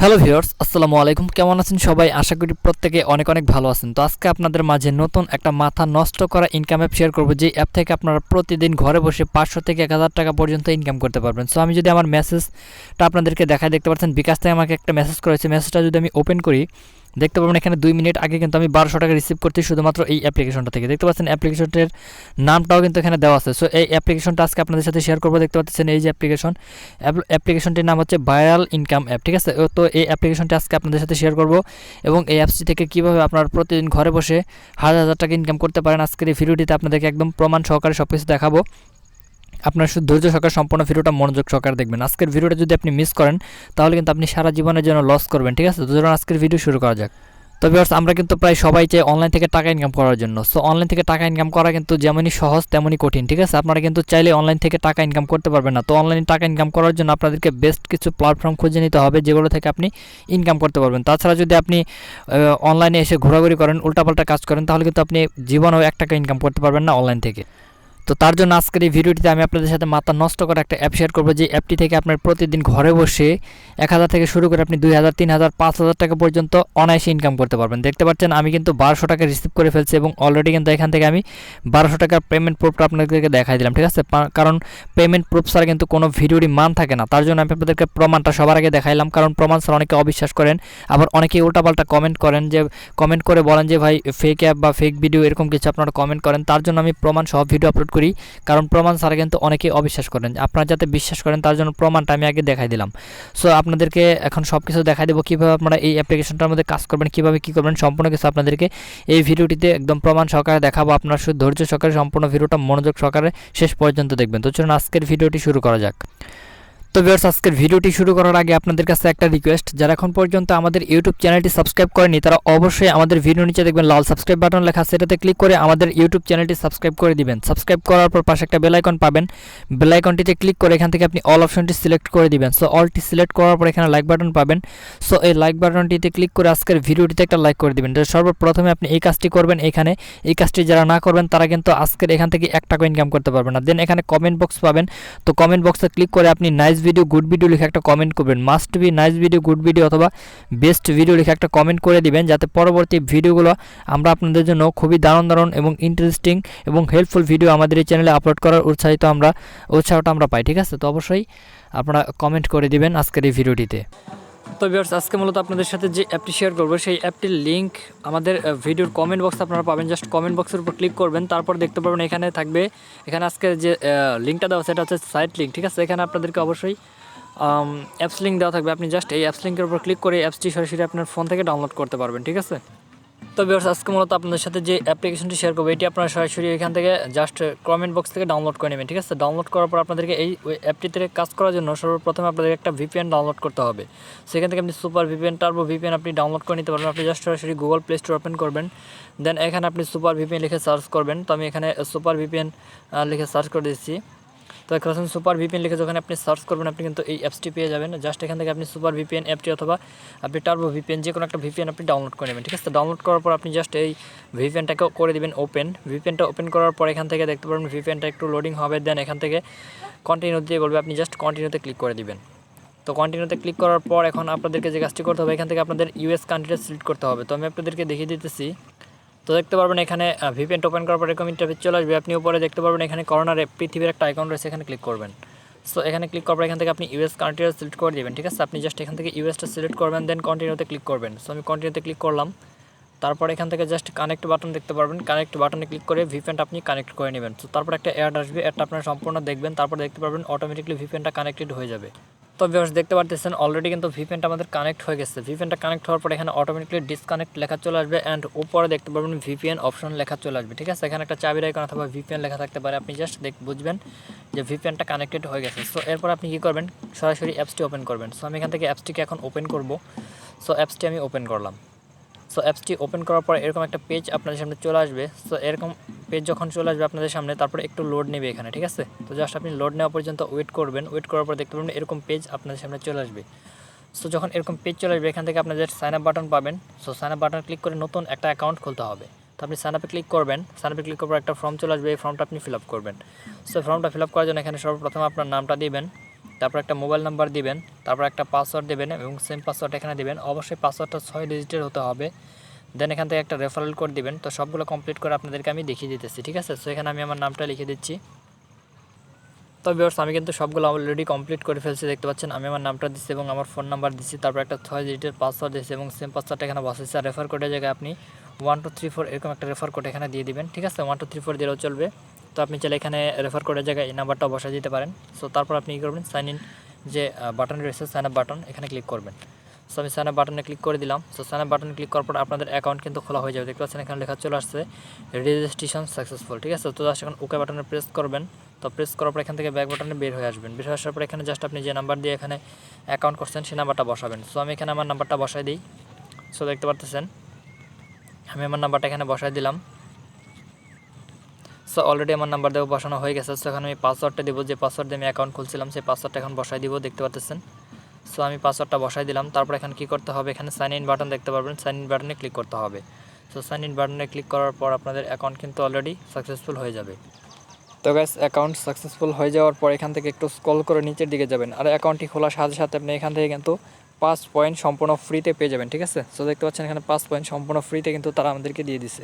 Hello viewers, আসসালামু আলাইকুম। কেমন আছেন সবাই? আশা করি প্রত্যেকে অনেক অনেক ভালো আছেন। তো আজকে আপনাদের মাঝে নতুন একটা মাথা নষ্ট করা ইনকাম অ্যাপ শেয়ার করব, যে অ্যাপ থেকে আপনারা প্রতিদিন ঘরে বসে 500 থেকে 1000 টাকা পর্যন্ত ইনকাম করতে পারবেন। সো আমি যদি আমার মেসেজটা আপনাদেরকে দেখাই, দেখতে পাচ্ছেন বিকাশ থেকে আমাকে একটা মেসেজ করেছে। মেসেজটা যদি আমি ওপেন করি, দেখতে পাবেন এখানে 2 মিনিট আগে কিন্তু আমি 1200 টাকা রিসিভ করছি শুধুমাত্র এই অ্যাপ্লিকেশনটা থেকে। দেখতে পাচ্ছেন অ্যাপ্লিকেশনটির নামটাও কিন্তু এখানে দেওয়া আছে। সো এই অ্যাপ্লিকেশনটা আজকে আপনাদের সাথে শেয়ার করব। দেখতে পাচ্ছেন এই যে অ্যাপ্লিকেশনটির নাম হচ্ছে ভাইরাল ইনকাম অ্যাপ, ঠিক আছে? তো এই অ্যাপ্লিকেশনটি আজকে আপনাদের সাথে শেয়ার করব এবং এই অ্যাপসটি থেকে কীভাবে আপনারা প্রতিদিন ঘরে বসে হাজার হাজার টাকা ইনকাম করতে পারেন, আজকের এই ভিডিওটিতে আপনাদেরকে একদম প্রমাণ সহকারে সব কিছু দেখাবো। আপনার শুধু ধৈর্য সহকারে সম্পূর্ণ ভিডিওটা মনোযোগ সহকারে দেখবেন। আজকের ভিডিওটা যদি আপনি মিস করেন তাহলে কিন্তু আপনি সারা জীবনের জন্য লস করবেন, ঠিক আছে? তো ধরুন আজকের ভিডিও শুরু করা যাক। তো ভিউয়ার্স, আমরা কিন্তু প্রায় সবাই চাই অনলাইন থেকে টাকা ইনকাম করার জন্য। সো অনলাইন থেকে টাকা ইনকাম করা কিন্তু যেমনই সহজ তেমনই কঠিন, ঠিক আছে? আপনারা কিন্তু চাইলে অনলাইন থেকে টাকা ইনকাম করতে পারবেন না। তো অনলাইনে টাকা ইনকাম করার জন্য আপনাদেরকে বেস্ট কিছু প্ল্যাটফর্ম খুঁজে নিতে হবে যেগুলো থেকে আপনি ইনকাম করতে পারবেন। তাছাড়া যদি আপনি অনলাইনে এসে ঘোরাঘুরি করেন, উল্টাপাল্টা কাজ করেন, তাহলে কিন্তু আপনি জীবনেও 1 টাকা ইনকাম করতে পারবেন না অনলাইন থেকে। তো তার জন্য আজকের এই ভিডিওটিতে আমি আপনাদের সাথে মাথা নষ্ট করা একটা অ্যাপ শেয়ার করবো, যে অ্যাপটি থেকে আপনার প্রতিদিন ঘরে বসে 1000 থেকে শুরু করে আপনি 2000, 3000, 5000 টাকা পর্যন্ত অনায়াসে ইনকাম করতে পারবেন। দেখতে পাচ্ছেন আমি কিন্তু 1200 টাকা রিসিভ করে ফেলছি এবং অলরেডি কিন্তু এখান থেকে আমি 1200 টাকার পেমেন্ট প্রুফটা আপনাদেরকে দেখাই দিলাম, ঠিক আছে? কারণ পেমেন্ট প্রুফ ছাড়া কিন্তু কোনো ভিডিওরই মান থাকে না। তার জন্য আমি আপনাদেরকে প্রমাণটা সবার আগে দেখাইলাম, কারণ প্রমাণ ছাড়া অনেকে অবিশ্বাস করেন, আবার অনেকেই উল্টাপাল্টা কমেন্ট করেন, যে কমেন্ট করে বলেন যে ভাই ফেক অ্যাপ বা ফেক ভিডিও এরকম কিছু আপনারা কমেন্ট করেন। তার জন্য আমি প্রমাণ সহ ভিডিও আপলোড করি, কারণ প্রমাণ ছাড়া কিন্তু অনেকেই অবিশ্বাস করেন। আপনারা যাতে বিশ্বাস করেন তার জন্য প্রমাণটা আমি আগে দেখাই দিলাম। সো আপনাদেরকে এখন সব কিছু দেখাই দেবো, কীভাবে আপনারা এই অ্যাপ্লিকেশনটার মধ্যে কাজ করবেন, কীভাবে কী করবেন, সম্পূর্ণ কিছু আপনাদেরকে এই ভিডিওটিতে একদম প্রমাণ সহকারে দেখাবো। আপনারা শুধু ধৈর্য সহকারে সম্পূর্ণ ভিডিওটা মনোযোগ সহকারে শেষ পর্যন্ত দেখবেন। তো চলুন আজকের ভিডিওটি শুরু করা যাক। তো ভিউয়ার্স, আজকের ভিডিওটি শুরু করার আগে আপনাদের কাছে একটা রিকোয়েস্ট, যারা এখন পর্যন্ত আমাদের ইউটিউব চ্যানেলটি সাবস্ক্রাইব করেনি তারা অবশ্যই আমাদের ভিডিও নিচে দেখবেন লাল সাবস্ক্রাইব বাটন লেখা, সেটাতে ক্লিক করে আমাদের ইউটিউব চ্যানেলটি সাবস্ক্রাইব করে দিবেন। সাবস্ক্রাইব করার পর পাশে একটা বেল আইকন পাবেন, বেল আইকনটিতে ক্লিক করে এখান থেকে আপনি অল অপশনটি সিলেক্ট করে দিবেন। সো অলটি সিলেক্ট করার পর এখানে লাইক বাটন পাবেন। সো এই লাইক বাটনটিতে ক্লিক করে আজকের ভিডিওটিতে একটা লাইক করে দিবেন। সর্বপ্রথমে আপনি এই কাজটি করবেন। এখানে এই কাজটি যারা না করবেন তারা কিন্তু আজকের এখান থেকে 1 টাকা ইনকাম করতে পারবেন না। দেন এখানে কমেন্ট বক্স পাবেন। তো কমেন্ট বক্সে ক্লিক করে আপনি নাইস ভিডিও, গুড ভিডিও একটা কমেন্ট করবেন। Must be nice video, good video অথবা বেস্ট ভিডিও লিখে একটা কমেন্ট করে দিবেন, যাতে পরবর্তী ভিডিওগুলো আমরা আপনাদের জন্য খুবই দারুণ এবং ইন্টারেস্টিং এবং হেল্পফুল ভিডিও আমাদের এই চ্যানেলে আপলোড করার উৎসাহটা আমরা পাই, ঠিক আছে? তো অবশ্যই আপনারা কমেন্ট করে দিবেন আজকের এই ভিডিওটিতে। তো ভিউয়ার্স, আজকে মূলত আপনাদের সাথে যে অ্যাপটি শেয়ার করবো সেই অ্যাপটির লিঙ্ক আমাদের ভিডিওর কমেন্ট বক্সে আপনারা পাবেন। জাস্ট কমেন্ট বক্সের উপর ক্লিক করবেন, তারপর দেখতে পাবেন এখানে থাকবে, এখানে আজকে যে লিঙ্কটা দেওয়া সেটা হচ্ছে সাইট লিঙ্ক, ঠিক আছে? এখানে আপনাদেরকে অবশ্যই অ্যাপস লিঙ্ক দেওয়া থাকবে। আপনি জাস্ট এই অ্যাপস লিঙ্কের উপর ক্লিক করে অ্যাপসটি সরাসরি আপনার ফোন থেকে ডাউনলোড করতে পারবেন, ঠিক আছে? তো ভিউয়ার্স, আজকে মূলত আপনাদের সাথে যে অ্যাপ্লিকেশনটি শেয়ার করবো এটি আপনারা সরাসরি এখান থেকে জাস্ট কমেন্ট বক্স থেকে ডাউনলোড করে নেবেন, ঠিক আছে? ডাউনলোড করার পর আপনাদেরকে এই অ্যাপটিতে কাজ করার জন্য সর্বপ্রথমে আপনাদের একটা ভিপিএন ডাউনলোড করতে হবে। সেখান থেকে আপনি সুপার ভিপিএন, টার্বো ভিপিএন আপনি ডাউনলোড করে নিতে পারবেন। আপনি জাস্ট সরাসরি গুগল প্লে স্টোর ওপেন করবেন, দেন এখানে আপনি সুপার ভিপিএন লিখে সার্চ করবেন। তো আমি এখানে সুপার ভিপিএন লিখে সার্চ করে দিচ্ছি। তো এখন সুপার ভিপিএন লিখে যখন আপনি সার্চ করবেন আপনি কিন্তু এই অ্যাপসটি পেয়ে যাবেন। জাস্ট এখান থেকে আপনি সুপার ভিপিএন অ্যাপটি অথবা আপনি টার্বো ভিপিএন যে কোনো একটা ভিপিএন আপনি ডাউনলোড করে নেবেন, ঠিক আছে? ডাউনলোড করার পর আপনি জাস্ট এই ভিপিএনটাকে করে দিবেন ওপেন। ভিপিএনটা ওপেন করার পর এখান থেকে দেখতে পারবেন ভিপিএনটা একটু লোডিং হবে, দেন এখান থেকে কন্টিনিউ দিয়ে বলবে, আপনি জাস্ট কন্টিনিউতে ক্লিক করে দিবেন। তো কন্টিনিউতে ক্লিক করার পর এখন আপনাদেরকে যে কাজটি করতে হবে, এখান থেকে আপনাদের ইউএস কান্ট্রিটা সিলেক্ট করতে হবে। তো আমি আপনাদেরকে দেখিয়ে দিতেছি। তো দেখতে পারবেন এখানে ভিপিএনটা ওপেন করার পর এরকম ইন্টারফেস চলে আসবে। আপনি উপরে দেখতে পারবেন এখানে কর্নারে পৃথিবীর একটা আইকন রয়েছে, এখানে ক্লিক করবেন। সো এখানে ক্লিক করার পর এখান থেকে আপনি ইউএস কান্ট্রিটা সিলেক্ট করে দেবেন, ঠিক আছে? আপনি জাস্ট এখান থেকে ইউএসটা সিলেক্ট করবেন, দেন কন্টিনিউতে ক্লিক করবেন। সো আমি কন্টিনিউতে ক্লিক করলাম। তারপর এখান থেকে জাস্ট কানেক্ট বাটন দেখতে পারবেন, কানেক্ট বাটনে ক্লিক করে ভিপিএনটা আপনি কানেক্ট করে নেবেন। তো তারপর একটা অ্যাড আসবে, অ্যাডটা আপনারা সম্পূর্ণ দেখবেন, তারপর দেখতে পারবেন অটোমেটিকলি ভিপিএনটা কানেক্টেড হয়ে যাবে। তো ভিউয়ার্স, দেখতে পারতেছেন অলরেডি কিন্তু ভিপিএনটা আমাদের কানেক্ট হয়ে গেছে। ভিপিএনটা কানেক্ট হওয়ার পর এখানে অটোমেটিকলি ডিসকানেক্ট লেখা চলে আসবে অ্যান্ড উপরে দেখতে পারবেন ভিপিএন অপশন লেখা চলে আসবে, ঠিক আছে? এখানে একটা চাবির আইকন অথবা ভিপিএন লেখা থাকতে পারে, আপনি জাস্ট বুঝবেন যে ভিপিএনটা কানেক্টেড হয়ে গেছে। সো এরপর আপনি কী করবেন, সরাসরি অ্যাপসটি ওপেন করবেন। সো আমি এখান থেকে অ্যাপসটিকে এখন ওপেন করব। সো অ্যাপসটি আমি ওপেন করলাম। সো অ্যাপসটি ওপেন করার পর এরকম একটা পেজ আপনাদের সামনে চলে আসবে। সো এরকম পেজ যখন চলে আসবে আপনাদের সামনে, তারপরে একটু লোড নেবে এখানে, ঠিক আছে? তো জাস্ট আপনি লোড নেওয়া পর্যন্ত ওয়েট করবেন। ওয়েট করার পর দেখতে পাবেন এরকম পেজ আপনাদের সামনে চলে আসবে। সো যখন এরকম পেজ চলে আসবে এখান থেকে আপনাদের সাইন আপ বাটন পাবেন। So sign up button click করে নতুন একটা অ্যাকাউন্ট খুলতে হবে। তো আপনি সাইন আপে ক্লিক করবেন। সাইন আপে ক্লিক করার পর একটা ফর্ম চলে আসবে, এই ফর্মটা আপনি ফিল আপ করবেন। সো ফর্মটা ফিল আপ করার জন্য এখানে সর্বপ্রথম আপনার নামটা দিবেন, তারপর একটা মোবাইল নাম্বার দিবেন, তারপর একটা পাসওয়ার্ড দেবেন এবং সেম পাসওয়ার্ড এখানে দিবেন। অবশ্যই পাসওয়ার্ডটা 6 ডিজিটের হতে হবে। দেন এখান থেকে একটা রেফারেল কোড দিবেন। তো সবগুলো কমপ্লিট করে আপনাদেরকে আমি দেখিয়ে দিতেছি, ঠিক আছে। সো এখানে আমি আমার নামটা লিখে দিচ্ছি। তো ভিউয়ার্স আমি কিন্তু সবগুলো অলরেডি কমপ্লিট করে ফেলছি, দেখতে পাচ্ছেন। আমি আমার নামটা দিচ্ছি এবং আমার ফোন নাম্বার দিচ্ছি, তারপর একটা 6 ডিজিটের পাসওয়ার্ড দিচ্ছি এবং সেম পাসওয়ার্ডটা এখানে বসাইছি। আর রেফার কোডের জায়গায় আপনি 1 2 3 4 এরকম একটা রেফার কোড এখানে দিয়ে দিবেন, ঠিক আছে। 1 2 3 4 দিলেও চলবে। তো আপনি চাইলে এখানে রেফার কোডের জায়গায় এই নাম্বারটা বসাই দিতে পারেন। সো তারপর আপনি কী করবেন, সাইন ইন যে বাটন রয়েছে, সাইন আপ বাটন, এখানে ক্লিক করবেন। সো আমি সাইন আপ বাটনে ক্লিক করে দিলাম। সো সাইন আপ বাটনে ক্লিক করার পর আপনাদের অ্যাকাউন্ট কিন্তু খোলা হয়ে যাবে, দেখতে পাচ্ছেন এখানে লেখা চলে আসছে রেজিস্ট্রেশন সাকসেসফুল, ঠিক আছে। তো জাস্ট এখন ওকে বাটনে প্রেস করবেন। তো প্রেস করার পর এখান থেকে ব্যাক বাটনে বের হয়ে আসবেন। বের হয়ে আসার পর এখানে জাস্ট আপনি যে নাম্বার দিয়ে এখানে অ্যাকাউন্ট করছেন সেই নাম্বারটা বসাবেন। সো আমি এখানে আমার নাম্বারটা বসাই দিই। সো দেখতে পারতেছেন আমি আমার নাম্বারটা এখানে বসাই দিলাম। সো অলরেডি আমার নাম্বার দেওয়া বসানো হয়ে গেছে। সো এখন আমি পাসওয়ার্ডটা দেবো, যে পাসওয়ার্ড দিয়ে আমি অ্যাকাউন্ট খুলছিলাম সেই পাসওয়ার্ডটা এখন বসাই দিব, দেখতে পাচ্ছেন। সো আমি পাসওয়ার্ডটা বসাই দিলাম। তারপর এখানে কী করতে হবে, এখানে সাইন ইন বাটন দেখতে পারবেন, সাইন ইন বাটনে ক্লিক করতে হবে। সো সাইন ইন বাটনে ক্লিক করার পর আপনাদের অ্যাকাউন্ট কিন্তু অলরেডি সাকসেসফুল হয়ে যাবে। তো গাইস অ্যাকাউন্ট সাকসেসফুল হয়ে যাওয়ার পর এখান থেকে একটু স্ক্রল করে নিচের দিকে যাবেন। আর অ্যাকাউন্টটি খোলার সাথে সাথে আপনি এখান থেকে কিন্তু 5 পয়েন্ট সম্পূর্ণ ফ্রিতে পেয়ে যাবেন, ঠিক আছে। সো দেখতে পাচ্ছেন এখানে 5 পয়েন্ট সম্পূর্ণ ফ্রিতে কিন্তু তারা আমাদেরকে দিয়ে দিছে।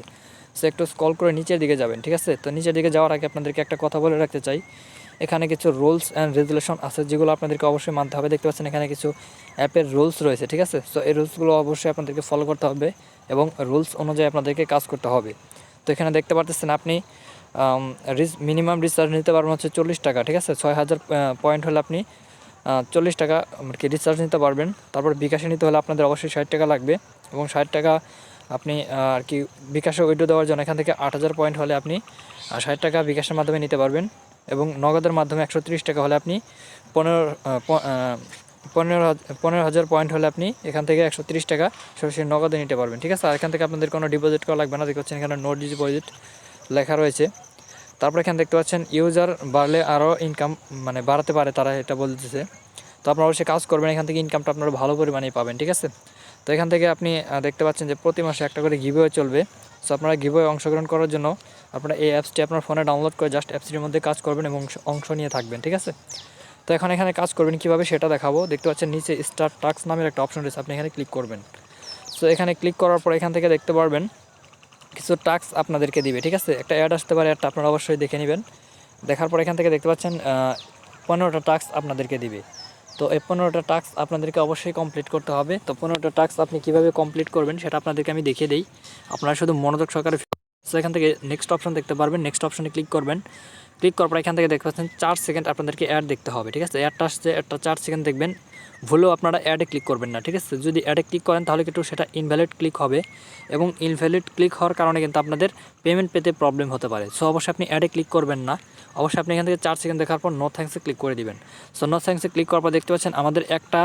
সো একটু স্ক্রল করে নিচের দিকে যাবেন, ঠিক আছে। তো নিচের দিকে যাওয়ার আগে আপনাদেরকে একটা কথা বলে রাখতে চাই, এখানে কিছু রুলস অ্যান্ড রেগুলেশন আছে যেগুলো আপনাদেরকে অবশ্যই মানতে হবে। দেখতে পাচ্ছেন এখানে কিছু অ্যাপের রুলস রয়েছে, ঠিক আছে। সো এই রুলসগুলো অবশ্যই আপনাদেরকে ফলো করতে হবে এবং রুলস অনুযায়ী আপনাদেরকে কাজ করতে হবে। তো এখানে দেখতে পাচ্ছেন আপনি মিনিমাম রিচার্জ নিতে পারবেন হচ্ছে 40 টাকা, ঠিক আছে। 6000 পয়েন্ট হলে আপনি 40 টাকা আর কি রিচার্জ নিতে পারবেন। তারপর বিকাশে নিতে হলে আপনাদের অবশ্যই 60 টাকা লাগবে এবং 60 টাকা আপনি আর কি বিকাশে উইথড্র দেওয়ার জন্য এখান থেকে 8000 পয়েন্ট হলে আপনি 60 টাকা বিকাশের মাধ্যমে নিতে পারবেন এবং নগদের মাধ্যমে 130 টাকা হলে আপনি 15,000 পয়েন্ট হলে আপনি এখান থেকে 130 টাকা সরাসরি নগদে নিতে পারবেন, ঠিক আছে। আর এখান থেকে আপনাদের কোনো ডিপোজিট করা লাগবে না, দেখতে পাচ্ছেন এখানে নো ডিপোজিট লেখা রয়েছে। তারপর এখানে দেখতে পাচ্ছেন ইউজার বাড়লে আরও ইনকাম মানে বাড়াতে পারে তারা, এটা বলতেছে। তো আপনারা অবশ্যই কাজ করবেন, এখান থেকে ইনকামটা আপনারা ভালো পরিমাণেই পাবেন, ঠিক আছে। তো এখান থেকে আপনি দেখতে পাচ্ছেন যে প্রতি মাসে একটা করে গিভওয়ে চলবে। সো আপনারা গিভওয়ে অংশগ্রহণ করার জন্য আপনারা এই অ্যাপসটি আপনার ফোনে ডাউনলোড করে জাস্ট অ্যাপসটির মধ্যে কাজ করবেন এবং অংশ নিয়ে থাকবেন, ঠিক আছে। তো এখন এখানে কাজ করবেন কীভাবে সেটা দেখাবো। দেখতে পাচ্ছেন নিচে স্টার্ট টাস্ক নামের একটা অপশন রয়েছে, আপনি এখানে ক্লিক করবেন। সো এখানে ক্লিক করার পর এখান থেকে দেখতে পারবেন কিছু টাস্ক আপনাদেরকে দিবে, ঠিক আছে। একটা অ্যাড আসতে পারে, অ্যাডটা আপনারা অবশ্যই দেখে নেবেন। দেখার পর এখান থেকে দেখতে পাচ্ছেন 15টা টাস্ক আপনাদেরকে দিবে। তো এই 15টা টাস্ক আপনাদেরকে অবশ্যই কমপ্লিট করতে হবে। তো 15টা টাস্ক আপনি কীভাবে কমপ্লিট করবেন সেটা আপনাদেরকে আমি দেখিয়ে দিই, আপনারা শুধু মনোযোগ সহকারে। সো এখান থেকে নেক্সট অপশন দেখতে পারবেন, নেক্সট অপশনে ক্লিক করবেন। ক্লিক করার পর এখান থেকে দেখতে পাচ্ছেন 4 সেকেন্ড আপনাদেরকে অ্যাড দেখতে হবে, ঠিক আছে। অ্যাডটা আসছে, একটা 4 সেকেন্ড দেখবেন, ভুলেও আপনারা অ্যাডে ক্লিক করবেন না, ঠিক আছে। যদি অ্যাডে ক্লিক করেন তাহলে কিন্তু সেটা ইনভ্যালিড ক্লিক হবে এবং ইনভ্যালিড ক্লিক হওয়ার কারণে কিন্তু আপনাদের পেমেন্ট পেতে প্রবলেম হতে পারে। সো অবশ্যই আপনি অ্যাডে ক্লিক করবেন না, অবশ্যই আপনি এখান থেকে 4 সেকেন্ড দেখার পর নো থ্যাঙ্কসে ক্লিক করে দিবেন। সো নো থ্যাঙ্কসে ক্লিক করার পর দেখতে পাচ্ছেন আমাদের একটা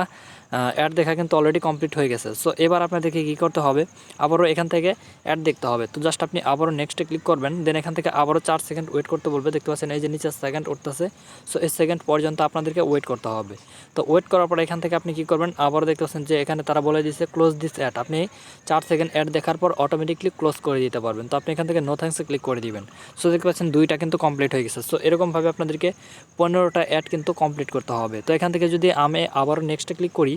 অ্যাড দেখা কিন্তু অলরেডি কমপ্লিট হয়ে গেছে। সো এবার আপনাদেরকে কী করতে হবে, আবারও এখান থেকে অ্যাড দেখতে হবে। তো জাস্ট আপনি আবারও নেক্সটে ক্লিক করবেন, দেন এখান থেকে আবারও 4 সেকেন্ড ওয়েট করতে বলবে, দেখতে পাচ্ছেন এই যে নিচে সেকেন্ড উঠতেছে। সো এই সেকেন্ড পর্যন্ত আপনাদেরকে ওয়েট করতে হবে। তো ওয়েট করার পর এখান থেকে আপনি কী করবেন, আবারও দেখতে পাচ্ছেন যে এখানে তারা বলে দিচ্ছে ক্লোজ দিস অ্যাড, আপনি 4 সেকেন্ড অ্যাড দেখার পর অটোমেটিকলি ক্লোজ করে দিতে পারবেন। তো আপনি এখান থেকে নো থ্যাঙ্কসে ক্লিক করে দিবেন। সো দেখতে পাচ্ছেন 2টা কিন্তু কমপ্লিট হয়ে গেছে। সো এরকমভাবে আপনাদেরকে 15টা অ্যাড কিন্তু কমপ্লিট করতে হবে। তো এখান থেকে যদি আমি আবারও নেক্সটে ক্লিক করি,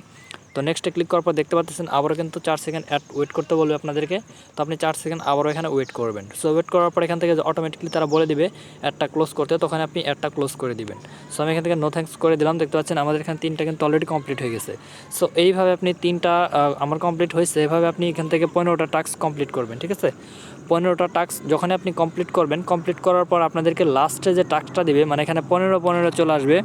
তো নেক্সটে ক্লিক করার পর দেখতে পাচ্ছেন আবারও কিন্তু 4 সেকেন্ড অ্যাড ওয়েট করতে বলবে আপনাদেরকে। তো আপনি 4 সেকেন্ড আবারও এখানে ওয়েট করবেন। সো ওয়েট করার পর এখান থেকে অটোমেটিকলি তারা বলে দিবে অ্যাডটা ক্লোজ করতে, তখন আপনি অ্যাডটা ক্লোজ করে দিবেন। সো আমি এখান থেকে নো থ্যাঙ্কস করে দিলাম। দেখতে পাচ্ছেন আমাদের এখানে 3টা কিন্তু অলরেডি কমপ্লিট হয়ে গেছে। সো এইভাবে আপনি 3টা আমার কমপ্লিট হয়েছে, এভাবে আপনি এখান থেকে 15টা টাস্ক কমপ্লিট করবেন, ঠিক আছে। 15টা টাস্ক যখন আপনি কমপ্লিট করবেন, কমপ্লিট করার পর আপনাদেরকে লাস্টে যে টাস্কটা দিবে, মানে এখানে 15 চলে আসবে,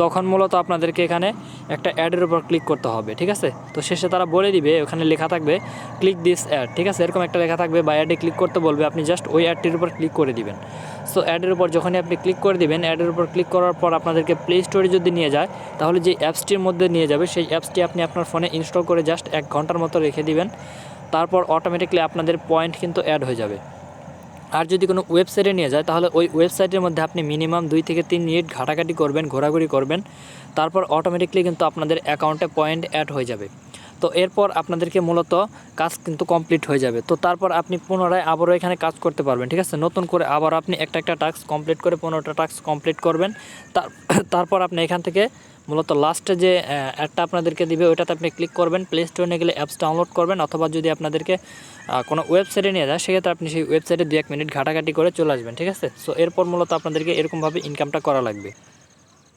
তখন মূলত আপনাদেরকে এখানে একটা অ্যাডের উপর ক্লিক করতে হবে, ঠিক আছে। তো শেষে তারা বলে দিবে, ওখানে লেখা থাকবে ক্লিক দিস অ্যাড, ঠিক আছে, এরকম একটা লেখা থাকবে বা অ্যাডে ক্লিক করতে বলবে, আপনি জাস্ট ওই অ্যাডটির উপর ক্লিক করে দিবেন। সো অ্যাডের উপর যখনই আপনি ক্লিক করে দিবেন, অ্যাডের উপর ক্লিক করার পর আপনাদেরকে প্লে স্টোরে যদি নিয়ে যায়, তাহলে যে অ্যাপসটির মধ্যে নিয়ে যাবে সেই অ্যাপসটি আপনি আপনার ফোনে ইনস্টল করে জাস্ট 1 ঘন্টার মতো রেখে দিবেন। তারপর অটোমেটিকলি আপনাদের পয়েন্ট কিন্তু অ্যাড হয়ে যাবে। আর যদি কোনো ওয়েবসাইটে নিয়ে যায়, তাহলে ওই ওয়েবসাইটের মধ্যে আপনি মিনিমাম 2 থেকে 3 মিনিট ঘাটাঘাটি করবেন, ঘোরাঘুরি করবেন, তারপর অটোমেটিকলি কিন্তু আপনাদের অ্যাকাউন্টে পয়েন্ট অ্যাড হয়ে যাবে। তো এরপর আপনাদেরকে মূলত কাজ কিন্তু কমপ্লিট হয়ে যাবে। তো তারপর আপনি পুনরায় আবারও এখানে কাজ করতে পারবেন, ঠিক আছে। নতুন করে আবার আপনি একটা টাস্ক কমপ্লিট করে 15টা টাস্ক কমপ্লিট করবেন। তারপর আপনি এখান থেকে মূলত লাস্টে যে অ্যাডটা আপনাদেরকে দিবে ওইটাতে আপনি ক্লিক করবেন, প্লে স্টোরে নিয়ে গেলে অ্যাপস ডাউনলোড করবেন, অথবা যদি আপনাদেরকে কোনো ওয়েবসাইটে নিয়ে যায় সেক্ষেত্রে আপনি সেই ওয়েবসাইটে 2-1 মিনিট ঘাটাঘাটি করে চলে আসবেন, ঠিক আছে। সো এরপর মূলত আপনাদেরকে এরকমভাবে ইনকামটা করা লাগবে।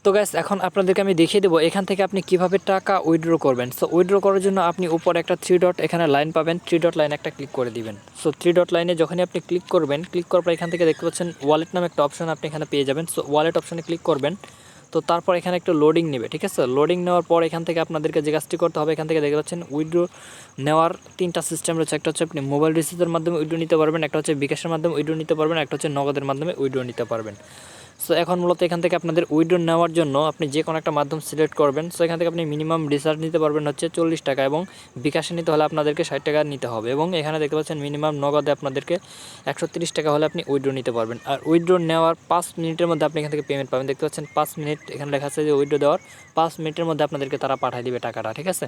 তো গাইস এখন আপনাদেরকে আমি দেখিয়ে দেবো এখান থেকে আপনি কিভাবে টাকা উইথড্র করবেন। সো উইথড্র করার জন্য আপনি উপরে একটা 3 ডট এখানে লাইন পাবেন, 3 ডট লাইনে একটা ক্লিক করে দিবেন। সো 3 ডট লাইনে যখনই আপনি ক্লিক করবেন, ক্লিক করার পর এখান থেকে দেখতে পাচ্ছেন ওয়ালেট নামে একটা অপশন আপনি এখানে পেয়ে যাবেন। সো ওয়ালেট অপশনে ক্লিক করবেন। তো তারপর এখানে একটু লোডিং নেবে, ঠিক আছে। লোডিং নেওয়ার পর এখান থেকে আপনাদেরকে যে কাজটি করতে হবে, এখান থেকে দেখতে পাচ্ছেন উইথড্র নেওয়ার 3টা সিস্টেম রয়েছে। একটা হচ্ছে আপনি মোবাইল রিচার্জের মাধ্যমে উইথড্র নিতে পারবেন, একটা হচ্ছে বিকাশের মাধ্যমে উইথড্র নিতে পারবেন, একটা হচ্ছে নগদের মাধ্যমে উইথড্র নিতে পারবেন। সো এখন মূলত এখান থেকে আপনাদের উইথড্র নেওয়ার জন্য আপনি যে কোনো একটা মাধ্যম সিলেক্ট করবেন। সো এখান থেকে আপনি মিনিমাম রিচার্জ নিতে পারবেন হচ্ছে 40 টাকা, এবং বিকাশে নিতে হলে আপনাদেরকে 60 টাকা নিতে হবে, এবং এখানে দেখতে পাচ্ছেন মিনিমাম নগদে আপনাদেরকে 130 টাকা হলে আপনি উইথড্র নিতে পারবেন। আর উইথড্র নেওয়ার 5 মিনিটের মধ্যে আপনি এখান থেকে পেমেন্ট পাবেন। দেখতে পাচ্ছেন 5 মিনিট এখানে লেখা আছে যে উইথড্র দেওয়ার 5 মিনিটের মধ্যে আপনাদেরকে তারা পাঠিয়ে দিবে টাকাটা, ঠিক আছে।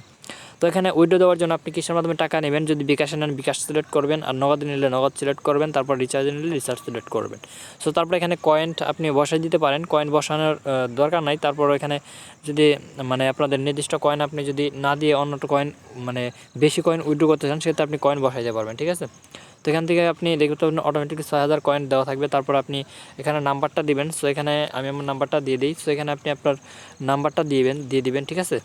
তো এখানে উইথড্র দেওয়ার জন্য আপনি কিসের মাধ্যমে টাকা নেবেন, যদি বিকাশে নেন বিকাশ সিলেক্ট করবেন, আর নগদ নিলে নগদ সিলেক্ট করবেন, তারপর রিচার্জ নিলে রিচার্জ সিলেক্ট করবেন। সো তারপর এখানে কয়েন আপনি বসাই দিতে পারেন, কয়েন বসানোর দরকার নাই। তারপর এখানে যদি মানে আপনাদের নির্দিষ্ট কয়েন আপনি যদি না দিয়ে অন্যটা কয়েন মানে বেশি কয়েন উইথড্র করতে চান সেক্ষেত্রে আপনি কয়েন বসাই দিতে পারবেন, ঠিক আছে। তো এখান থেকে আপনি দেখতে পাবেন অটোমেটিক 6000 কয়েন দেওয়া থাকবে। তারপর আপনি এখানে নাম্বারটা দিবেন। সো এখানে আমি আমার নাম্বারটা দিয়ে দিই। সো এখানে আপনি আপনার নাম্বারটা দিয়ে দিবেন, ঠিক আছে।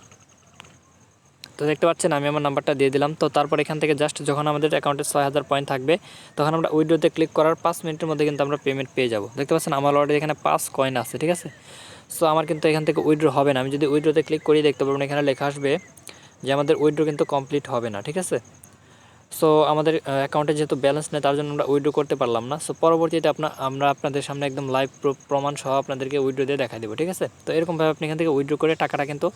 তো দেখতে পাচ্ছেন আমি আমার নাম্বারটা দিয়ে দিলাম। তো তারপর এখান থেকে জাস্ট যখন আমাদের অ্যাকাউন্টে 6000 পয়েন্ট থাকবে তখন আমরা উইথড্রোতে ক্লিক করার 5 মিনিটের মধ্যে কিন্তু আমরা পেমেন্ট পেয়ে যাব। দেখতে পাচ্ছেন আমার অলরেডি এখানে 5 কয়েন আছে, ঠিক আছে। সো আমার কিন্তু এখান থেকে উইথড্র হবে না। আমি যদি উইথড্রোতে ক্লিক করি দেখতে পারবেন এখানে লেখা আসবে যে আমাদের উইথড্র কিন্তু কমপ্লিট হবে না, ঠিক আছে। সো আমাদের অ্যাকাউন্টে যেহেতু ব্যালেন্স নেই তার জন্য আমরা উইথড্র করতে পারলাম না। সো পরবর্তীতে আমরা আপনাদের সামনে একদম লাইভ প্রমাণ সহ আপনাদেরকে উইথড্র দিয়ে দেখা দেবো, ঠিক আছে। তো এরকমভাবে আপনি এখান থেকে উইথড্র করে টাকাটা কিন্তু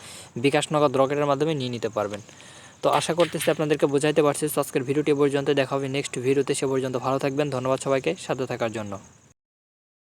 বিকাশ নগদ রকেটের মাধ্যমে নিয়ে নিতে পারবেন। তো আশা করতেছি আপনাদেরকে বোঝাইতে পারছি। আজকের ভিডিওটি পর্যন্ত, দেখা হবে নেক্সট ভিডিওতে। সে পর্যন্ত ভালো থাকবেন। ধন্যবাদ সবাইকে সাথে থাকার জন্য।